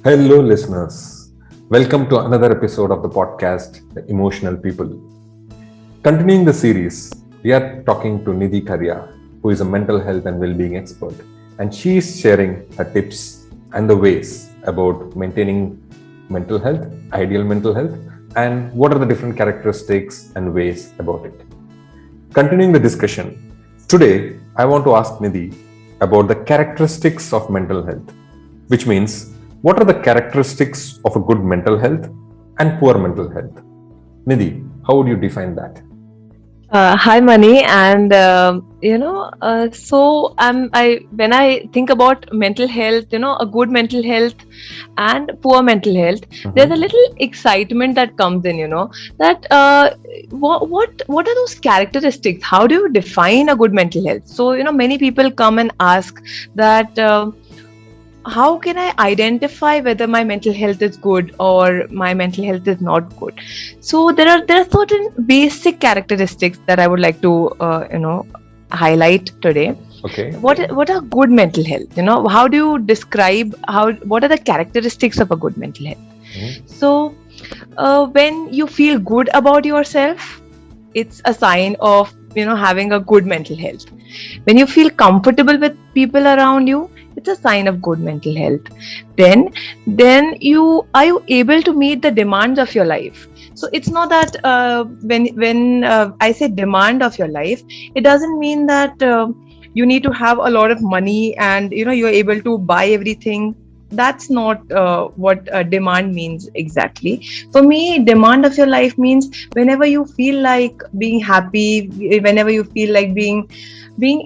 Hello, listeners. Welcome to another episode of the podcast, The Emotional People. Continuing the series, we are talking to Nidhi Karya, who is a mental health and well-being expert, and she is sharing her tips and the ways about maintaining mental health, ideal mental health, and what are the different characteristics and ways about it. Continuing the discussion, today I want to ask Nidhi about the characteristics of mental health, which means what are the characteristics of a good mental health and poor mental health? Nidhi, how would you define that? Hi, Mani, and so I when I think about mental health, a good mental health and poor mental health, there's a Mhm. little excitement that comes in. That what are those characteristics? How do you define a good mental health? So many people come and ask that. How can I identify whether my mental health is good or my mental health is not good? So there are certain basic characteristics that I would like to highlight today. Okay. What are good mental health? How do you describe what are the characteristics of a good mental health? Mhm. So when you feel good about yourself, it's a sign of having a good mental health. When you feel comfortable with people around you, it's a sign of good mental health. Then you are you able to meet the demands of your life. So it's not that when I say demand of your life, it doesn't mean that you need to have a lot of money and you're able to buy everything. That's not what demand means exactly. For me, demand of your life means whenever you feel like being happy, whenever you feel like being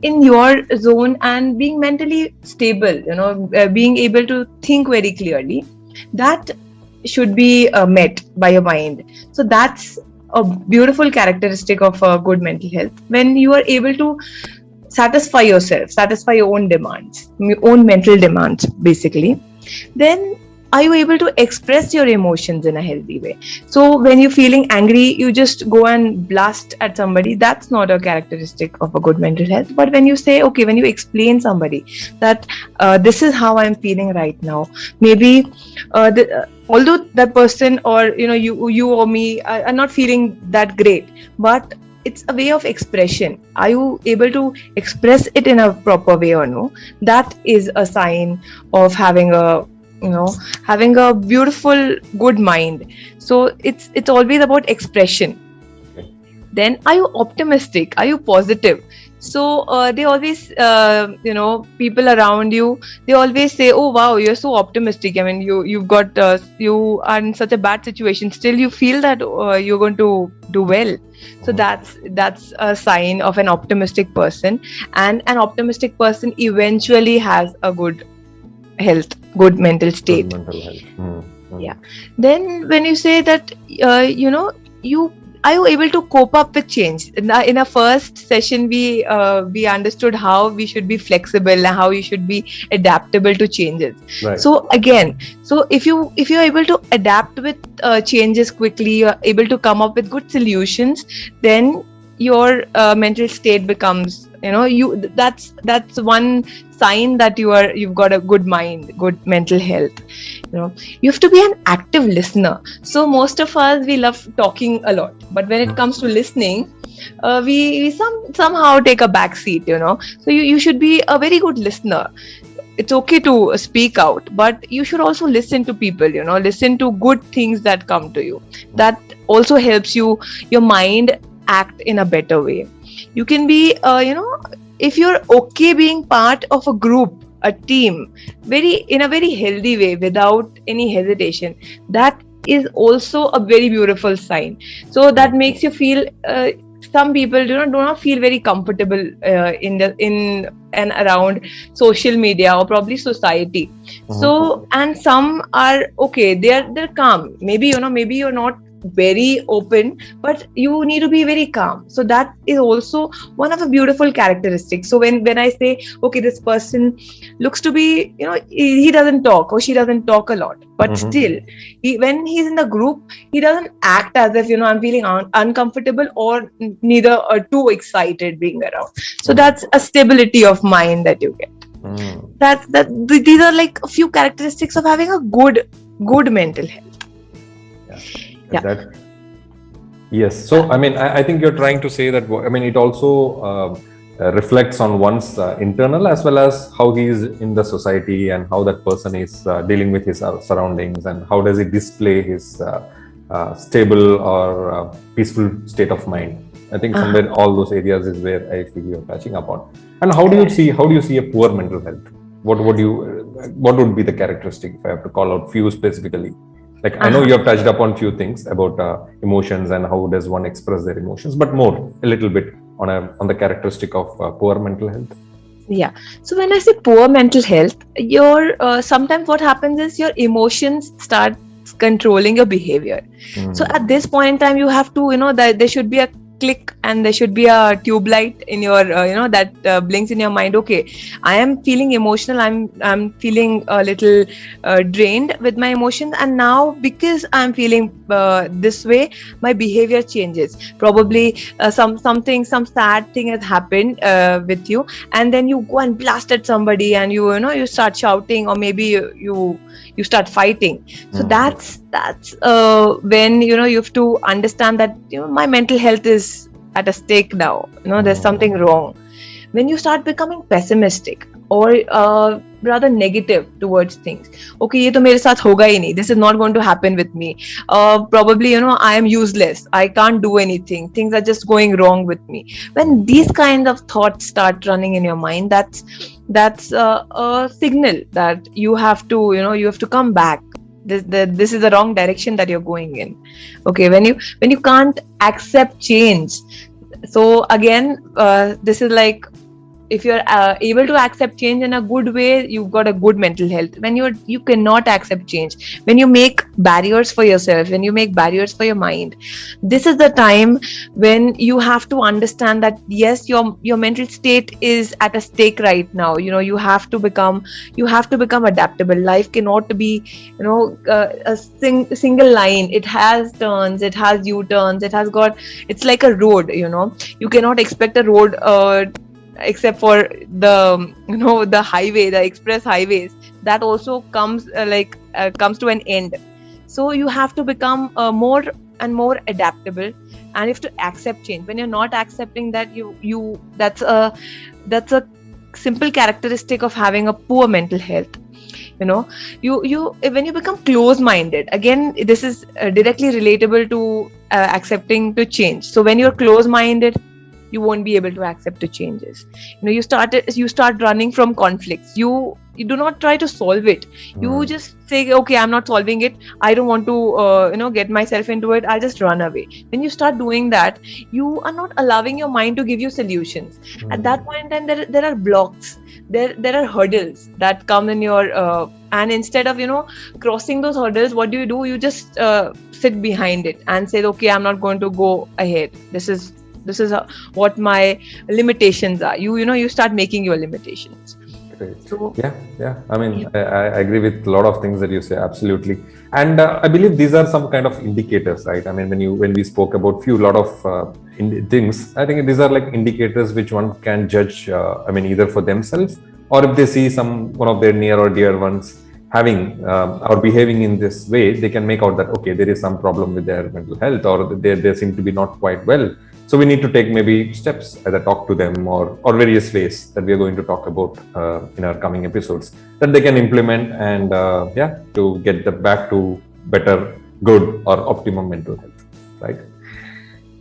in your zone and being mentally stable, being able to think very clearly, that should be met by your mind. So that's a beautiful characteristic of good mental health, when you are able to satisfy yourself, satisfy your own demands, your own mental demands, basically. Then are you able to express your emotions in a healthy way? So when you're feeling angry, you just go and blast at somebody. That's not a characteristic of a good mental health. But when you say, okay, when you explain somebody that this is how I'm feeling right now, maybe although that person, or you or me are not feeling that great, but it's a way of expression. Are you able to express it in a proper way or no? That is a sign of you know having a beautiful good mind. So it's always about expression. Okay. Then are you optimistic, are you positive? So they always people around you, they always say, oh wow, you're so optimistic. I mean, you've got you are in such a bad situation, still you feel that you're going to do well. So Mhm. that's a sign of an optimistic person, and an optimistic person eventually has a good health, good mental Good state. mental health. Mhm. Yeah. Mhm. Then when you say that you are you able to cope up with change? In a first session, we understood how we should be flexible and how you should be adaptable to changes. Right. So again, so if you're able to adapt with changes quickly, you're able to come up with good solutions, then your mental state becomes, you that's one sign that you've got a good mind, good mental health. You have to be an active listener. So most of us, we love talking a lot, but when it comes to listening, we somehow take a back seat. So you should be a very good listener. It's okay to speak out, but you should also listen to people. Listen to good things that come to you. That also helps your mind act in a better way. You can be if you're okay being part of a group, a team, very in a very healthy way, without any hesitation, that is also a very beautiful sign. So that Mhm. makes you feel some people do not feel very comfortable in and around social media or probably society. Mhm. So, and some are okay, they're calm. Maybe maybe you're not very open, but you need to be very calm. So that is also one of the beautiful characteristics. So when I say, okay, this person looks to be, he doesn't talk or she doesn't talk a lot, but Mhm. still when he's in the group, he doesn't act as if I'm feeling uncomfortable or neither too excited being around. So Mhm. that's a stability of mind that you get. These are like a few characteristics of having a good mental health. Yeah. That. Yes. So, I mean, I think you're trying to say that, I mean, it also reflects on one's internal as well as how he is in the society and how that person is dealing with his surroundings and how does he display his stable or peaceful state of mind. I think somewhere all those areas is where I feel you're touching upon. And how do you see a poor mental health? What would be the characteristic if I have to call out few specifically? Like, I know you have touched upon few things about emotions and how does one express their emotions, but a little bit on the characteristic of poor mental health. Yeah. So when I say poor mental health, sometimes what happens is your emotions start controlling your behavior. So at this point in time, you have to, that there should be a click and there should be a tube light in your that blinks in your mind. Okay, I am feeling emotional, I'm feeling a little drained with my emotions, and now because I'm feeling this way, my behavior changes. Probably some sad thing has happened with you, and then you go and blast at somebody and you start shouting, or maybe you start fighting. So that's when you have to understand that my mental health is at a stake now. There's something wrong. When you start becoming pessimistic or rather negative towards things, okay, ye to mere saath hoga hi nahi, this is not going to happen with me, probably I am useless, I can't do anything, things are just going wrong with me. When these kinds of thoughts start running in your mind, that's a signal that you have to come back. This is the wrong direction that you're going in. Okay, when you can't accept change, so again, this is like, if you're able to accept change in a good way, you've got a good mental health. When you cannot accept change, when you make barriers for yourself, when you make barriers for your mind, this is the time when you have to understand that yes, your mental state is at a stake right now. You have to become adaptable. Life cannot be a single line. It has turns, it has U-turns, it's like a road. You cannot expect a road except for the highway, the express highways, that also comes to an end. So you have to become more and more adaptable, and you have to accept change. When you're not accepting that, that's a simple characteristic of having a poor mental health. You when you become close-minded, again, this is directly relatable to accepting to change. So when you're close-minded, you won't be able to accept the changes. You start running from conflicts. You do not try to solve it. You just say, okay, I'm not solving it, I don't want to get myself into it, I'll just run away. When you start doing that, you are not allowing your mind to give you solutions. At that point in time, there are blocks, there are hurdles that come in your and instead of crossing those hurdles, what do? You just sit behind it and say, okay, I'm not going to go ahead. This is what my limitations are. You start making your limitations. Great. So, yeah. I mean, I agree with a lot of things that you say. Absolutely. And I believe these are some kind of indicators, right? I mean, when we spoke about lot of things, I think these are like indicators which one can judge. Either for themselves, or if they see one of their near or dear ones having or behaving in this way, they can make out that, okay, there is some problem with their mental health, or they seem to be not quite well. So we need to take maybe steps, either talk to them or various ways that we are going to talk about in our coming episodes, that they can implement and to get back to better, good or optimum mental health, right?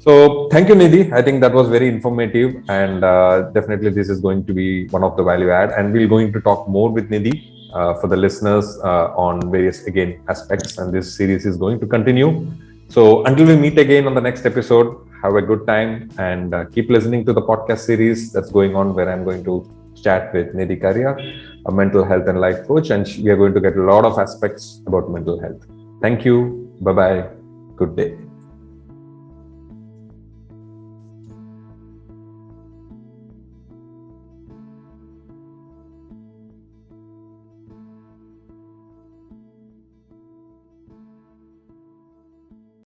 So thank you, Nidhi. I think that was very informative, and definitely this is going to be one of the value add, and we're going to talk more with Nidhi for the listeners on various aspects, and this series is going to continue. So until we meet again on the next episode, have a good time and keep listening to the podcast series that's going on, where I'm going to chat with Nidhi Karia, a mental health and life coach, and we are going to get a lot of aspects about mental health. Thank you. Bye-bye. Good day.